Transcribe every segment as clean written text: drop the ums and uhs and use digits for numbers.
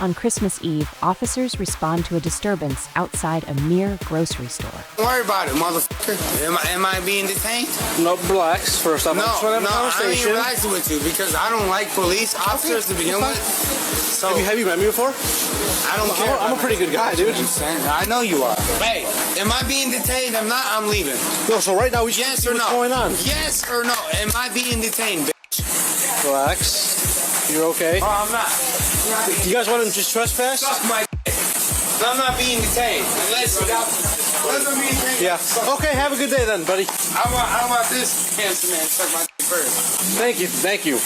On Christmas Eve, officers respond to a disturbance outside a mere grocery store. Don't worry about it, motherfucker. Am I being detained? No, relax. First off, No, I ain't conversation. relaxing with you because I don't like police officers to begin with. So Have you met me before? I don't care. I'm a pretty good guy, dude. I know you are. Hey, am I being detained? I'm not. I'm leaving. No, so right now we just Yes see or what's no? going on. Yes or no? Am I being detained, bitch? Relax. You're okay. Oh, I'm not. You guys want to just trespass? Suck my dick. I'm not being detained. Unless I'm being detained. Yeah. Okay, have a good day then, buddy. How about this handsome man suck my dick first? Thank you.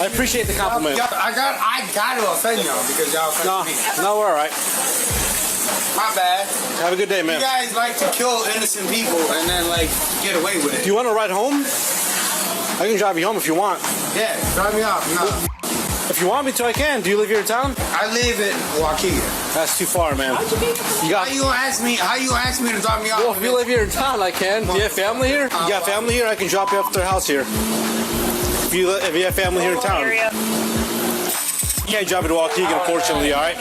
I appreciate the compliment. I got to offend y'all because y'all offend me. No, we're all right. My bad. Have a good day, man. You guys like to kill innocent people and then like get away with it. Do you want to ride home? I can drive you home if you want. Yeah, drive me off. No. If you want me to, I can. Do you live here in town? I live in Waukegan. That's too far, man. How you gonna ask me to drop me off? Well, if you live here in town, I can. Do you have family here? You got family here? I can drop you off to their house here. If you have family here in town. You can't drive me to Waukegan, unfortunately, all right?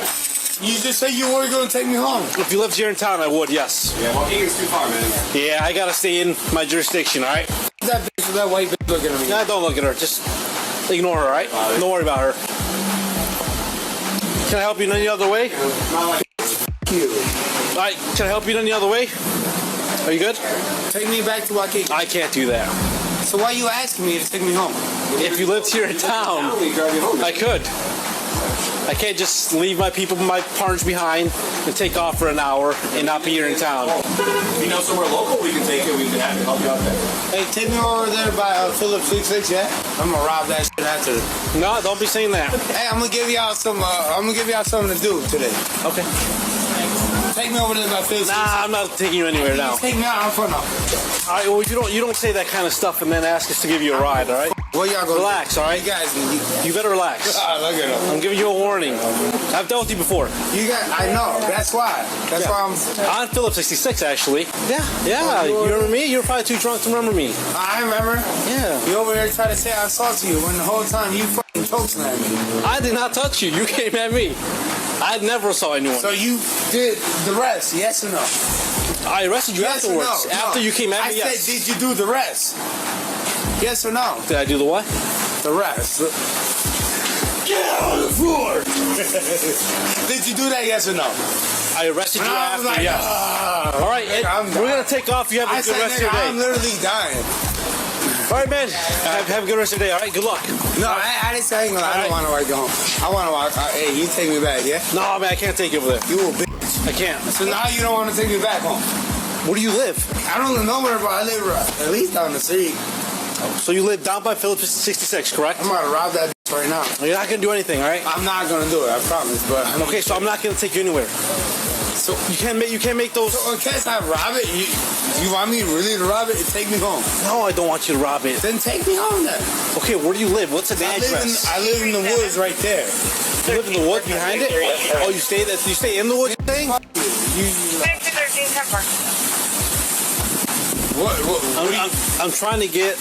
You just said you were gonna take me home. If you lived here in town, I would, yes. Yeah, Waukegan's too far, man. Yeah, I gotta stay in my jurisdiction, all right? That bitch with that white bitch looking at me. Nah, don't look at her. Just ignore her, all right? Don't worry about her. Can I help you in any other way? You. All right, can I help you in any other way? Are you good? Take me back to Waukegan. I can't do that. So why are you asking me to take me home? If you lived here in town, I could. I can't just leave my people, my partners behind and take off for an hour and not be here in town. If you know somewhere local we can take it, we can have to help you out there. Hey, take me over there by Phillips 66, yeah? I'm gonna rob that shit after. No, don't be saying that. Hey, I'm gonna give y'all something to do today. Okay. Take me over there by Phillips 66. Nah, I'm not taking you anywhere now. Take me out in front of. All right, well, you don't say that kind of stuff and then ask us to give you a ride, all right? Well, y'all go. Relax, all right? You guys, You better relax. look at him. I'm giving you a warning. I've dealt with you before. You guys, I know. That's why. That's why I'm. On Phillips 66, actually. Yeah. You remember me? You were probably too drunk to remember me. I remember. Yeah. You over there trying to say I assaulted you when the whole time you fucking choked at me. I did not touch you. You came at me. I never saw anyone. So you did the rest, yes or no? I arrested you Yes or afterwards. no? After you came at me, I yes. said, did you do the rest? Yes or no? Did I do the what? The rest. Get on the floor. Did you do that? Yes or no? I arrested you I was after, like, yes. All right, we're going to take off. You have a I good said, rest of your nigga, day. I'm literally dying. All right, man. Have a good rest of your day. All right, good luck. No, I didn't say I don't want to go home. I want to walk. Hey, you take me back, yeah? No, man, I can't take you over there. You a bitch. I can't. So now you don't want to take me back home. Where do you live? I don't live nowhere, but I live at least down the street. So you live down by Phillips 66, correct? I'm about to rob that bitch right now. You're not going to do anything, all right? I'm not going to do it, I promise, but... Okay, so I'm not going to take you anywhere. So you can't make those... So in case I rob it, you want me really to rob it and take me home? No, I don't want you to rob it. Then take me home then. Okay, where do you live? What's the address? I live in the woods right there. You live in the woods behind it? Oh, you stay in the woods, you're saying? I'm trying to get...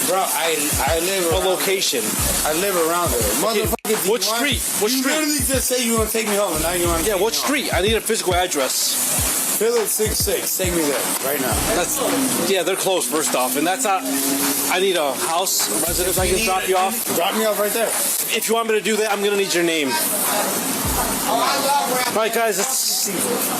Bro, I live a location. I live around there. Motherfucker, What street? What street? You literally just say you want to take me home and now you want to what street? I need a physical address. Phillips 66. Take me there right now. They're closed first off, and that's not. I need a house, a residence. I can drop you off. Drop me off right there. If you want me to do that, I'm gonna need your name. All right, guys,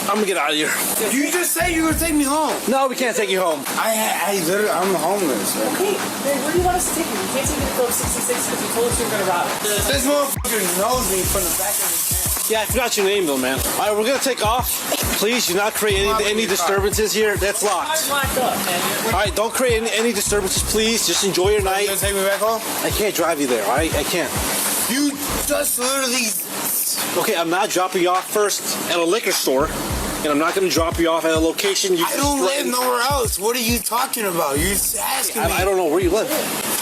I'm gonna get out of here. You just say you're gonna take me home. No, we can't take you home. I'm homeless. Okay, hey, where do you want us to take you? We can't take you to Phillips 66 because you told us you were gonna rob it. This motherfucker knows me from the back of his hand. Yeah, I forgot your name though, man. All right, we're gonna take off. Please do not create any disturbances here. That's locked. Car's locked up, man. All right, don't create any disturbances, please. Just enjoy your night. You gonna take me back home? I can't drive you there. All right, I can't. You just literally... Okay, I'm not dropping you off first at a liquor store, and I'm not going to drop you off at a location. I don't live nowhere else. What are you talking about? You're just asking me. I don't know where you live.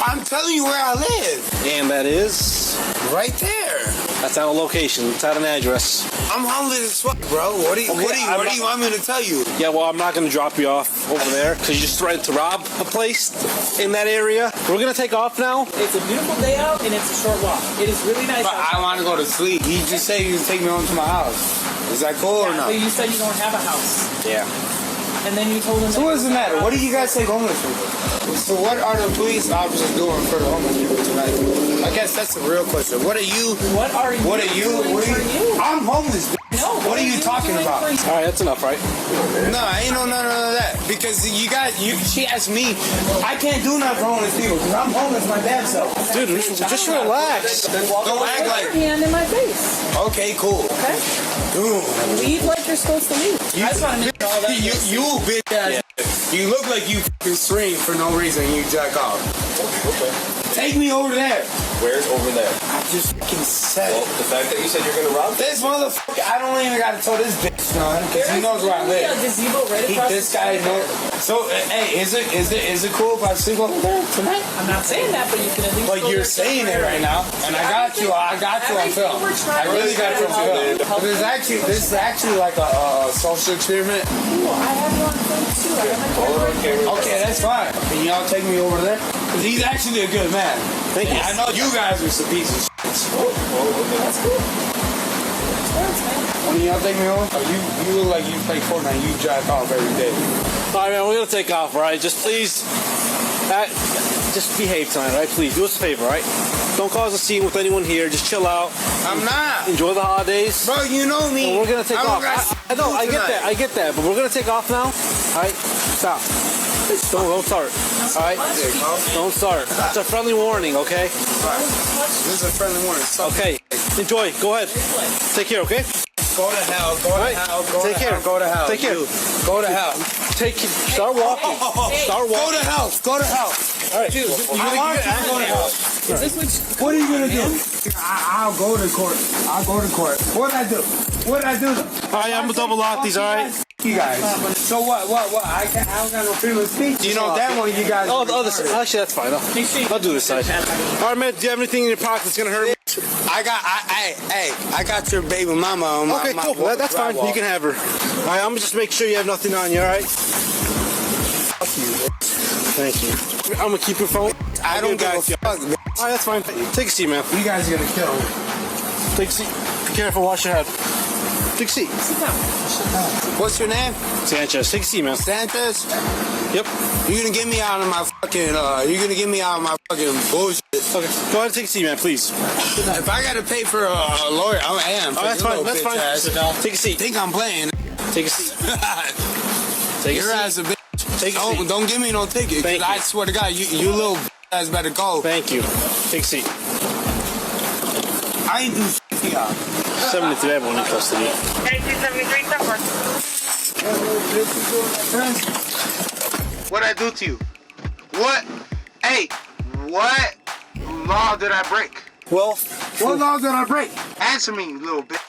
I'm telling you where I live. And that is? Right there. That's not a location. It's not an address. I'm homeless as fuck, bro. What do you want me to tell you? Yeah, well, I'm not going to drop you off over there because you just threatened to rob a place in that area. We're going to take off now. It's a beautiful day out and it's a short walk. It is really nice But out. I want to go to sleep. He just said he would take me home to my house. Is that cool or Yeah, not? but you said you don't have a house. Yeah. And then you told him... So what does it matter? What do you guys take homeless people? So what are the police officers doing for the homeless people tonight? I guess that's the real question. What are you? What are you What are you? doing What are for you? you? I'm homeless. Bitch. No, What are you talking doing about? for you? All right, that's enough, right? No, I ain't none of that. Because she asked me, I can't do nothing for homeless people because I'm homeless my damn self. Dude, just relax. Don't act Put like. your hand in my face. Okay, cool. Okay? Dude. Leave like you're supposed to leave. I just want to make all that. You bitch ass. You look like you fucking stream for no reason. You jack off. Okay. Take me over there. Where's over there? I just fucking said Well, it. the fact that you said you're gonna rob This motherfucker, I don't even gotta tell this bitch none because he knows where I A live. gazebo right across This the guy street. knows. So, hey, is it cool if I sleep over there tonight? I'm not saying that, but you can at least. But go you're there saying it right now, and I got you on film. I really got you on film. But this is actually like a social experiment. Cool, I have you on film too. I have my camera right here. Okay, that's fine. Can y'all take me over there? Because he's actually a good man. Thank you. I know you guys are some pieces of shit. That's cool. Sports, man. When y'all take me home, you look like you play Fortnite. You jack off every day. All right, man, we're going to take off, all right? Just please, just behave tonight, all right? Please, do us a favor, all right? Don't cause a scene with anyone here. Just chill out. I'm not. Enjoy the holidays. Bro, you know me. And we're going to take I don't off. got I know, I tonight. get that. But we're going to take off now, all right? Stop. Don't start, all right? Don't start. It's a friendly warning, okay? This is a friendly warning. Okay, enjoy. Go ahead. Take care, okay? Go to hell. Go Right. to hell. Go Take to care. hell. Go to hell. Take care. You. Go to hell. Start walking. Start Go walking. to hell. Go to hell. All right. Dude, I want you to go to hell. Is this What are you gonna do? I'll go to court. I'll go to court. What'd I do? What did I do? All right, I'm gonna double lock these, all right? You guys. So what? I don't got no freedom of speech. You know that one, you guys. Oh, the other side. Actually, that's fine. I'll do this side. All right, man. Do you have anything in your pocket that's gonna hurt me? I got your baby mama on my. Okay, my cool. That's fine. You can have her. All right, I'm gonna just make sure you have nothing on you. All right. Fuck you. Thank you. I'm gonna keep your phone. I don't give a fuck. All right, that's fine. Take a seat, man. You guys are gonna kill me. Take a seat. Be careful. Wash your head. Take a seat. What's your name? Sanchez. Take a seat, man. Sanchez. Yep. You're gonna get me out of my fucking. You're gonna get me out of my fucking bullshit. Okay. Go ahead and take a seat, man, please. If I gotta pay for a lawyer, I am. Oh, that's fine. That's fine. Ass. Take a seat. Think I'm playing? Take a seat. Take a Your seat. ass a bitch. Take a seat. Don't give me no ticket. Thank 'cause you. I swear to God, you little ass better go. Thank you. Take a seat. I ain't do shit to y'all. 73, everyone in custody. 9273 Sunburn. What'd I do to you? What? Hey, what law did I break? Well, What law did I break? Answer me, you little bitch.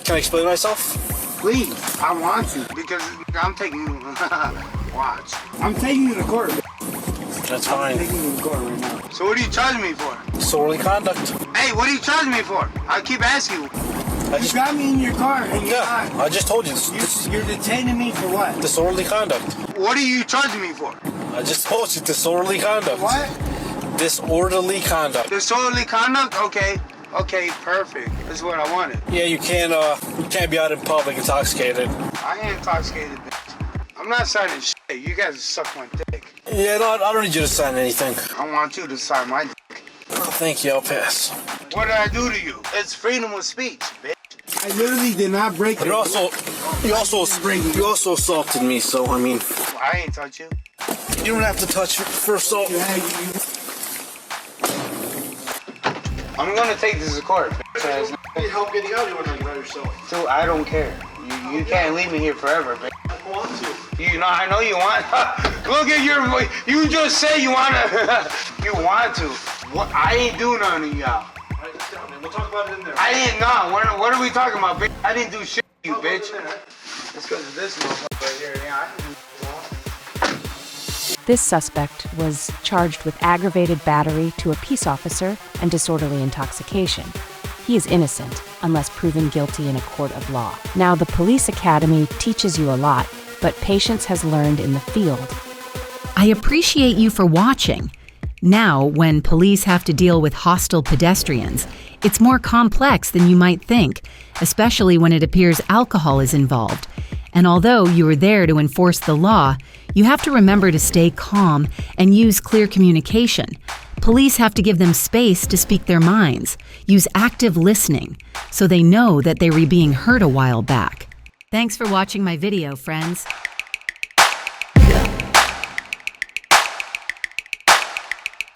can I explain myself? Please, I want to because I'm taking you. Watch. I'm taking you to court. That's I'm fine. taking you to court right now. So what are you charging me for? Disorderly conduct. Hey, what are you charging me for? I keep asking you. You got me in your car and you're Yeah, not. I just told you. This You're detaining me for what? disorderly conduct. What are you charging me for? I just told you disorderly conduct. What? Disorderly conduct. Disorderly conduct? Okay. Okay, perfect. That's what I wanted. Yeah, you can't be out in public intoxicated. I ain't intoxicated, bitch. I'm not signing shit. You guys suck my dick. Yeah, no, I don't need you to sign anything. I want you to sign my dick. Oh, thank you, I'll pass. What did I do to you? It's freedom of speech, bitch. I literally did not break You also assaulted me, so I mean, I ain't touch you. you don't have to touch me for assault. I'm gonna take this to court, bitch. Need help getting out, you want to by yourself. Dude, I don't care. You can't leave me here forever, bitch. I want to. You know, I know you want. Look at your. You just say you wanna. You want to. What? I ain't do nothing to y'all. Alright, sit down, man. We'll talk about it in there. I didn't know. What are we talking about, bitch? I didn't do shit to you, bitch. In there. It's because of this motherfucker right here. Yeah, I can do This suspect was charged with aggravated battery to a peace officer and disorderly intoxication. he is innocent unless proven guilty in a court of law. Now, the police academy teaches you a lot, but patience has learned in the field. I appreciate you for watching. Now, when police have to deal with hostile pedestrians, it's more complex than you might think, especially when it appears alcohol is involved. And although you are there to enforce the law, you have to remember to stay calm and use clear communication. Police have to give them space to speak their minds, use active listening, so they know that they were being hurt a while back. Thanks for watching my video, friends.